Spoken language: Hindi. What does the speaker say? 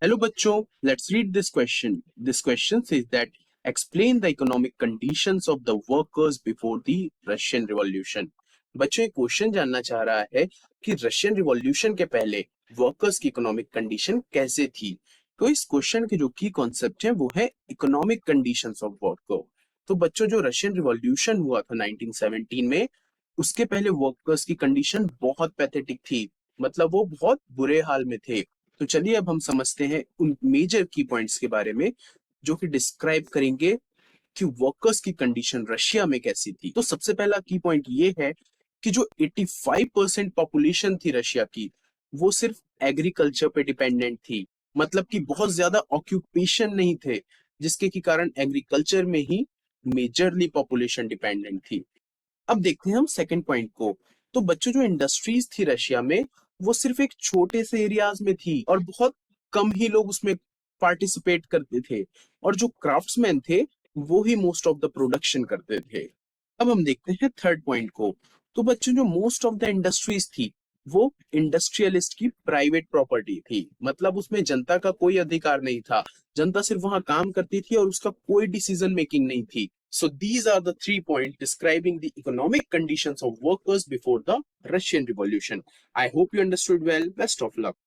Hello बच्चों, let's read this question. This question says that explain the economic conditions of the workers before the Russian Revolution. बच्चों ये क्वेश्चन जानना चाह रहा है कि रशियन रिवॉल्यूशन के पहले वर्कर्स की इकोनॉमिक कंडीशन कैसे थी। तो इस क्वेश्चन के जो की कॉन्सेप्ट है वो है इकोनॉमिक कंडीशंस ऑफ वर्कर। तो बच्चों जो रशियन रिवॉल्यूशन हुआ था 1917 में, उसके पहले वर्कर्स की कंडीशन बहुत पैथेटिक थी, मतलब वो बहुत बुरे हाल में थे। तो चलिए अब हम समझते हैं उन मेजर की पॉइंट्स के बारे में जो कि डिस्क्राइब करेंगे कि वर्कर्स की कंडीशन रशिया में कैसी थी। तो सबसे पहला की पॉइंट ये है कि जो 85% पॉपुलेशन थी रशिया की, वो सिर्फ एग्रीकल्चर पे डिपेंडेंट थी। मतलब कि बहुत ज्यादा ऑक्यूपेशन नहीं थे, जिसके की कारण एग्रीकल्चर में ही मेजरली पॉपुलेशन डिपेंडेंट थी। अब देखते हैं हम सेकंड पॉइंट को। तो बच्चों जो इंडस्ट्रीज थी रशिया में, वो सिर्फ एक छोटे से एरियाज में थी और बहुत कम ही लोग उसमें पार्टिसिपेट करते थे, और जो क्राफ्ट्समैन थे वो ही मोस्ट ऑफ द प्रोडक्शन करते थे। अब हम देखते हैं थर्ड पॉइंट को। तो बच्चों जो मोस्ट ऑफ द इंडस्ट्रीज थी वो इंडस्ट्रियलिस्ट की प्राइवेट प्रॉपर्टी थी, मतलब उसमें जनता का कोई अधिकार नहीं था। जनता सिर्फ वहां काम करती थी और उसका कोई डिसीजन मेकिंग नहीं थी। So these are the 3 points describing the economic conditions of workers before the Russian Revolution. I hope you understood well. Best of luck.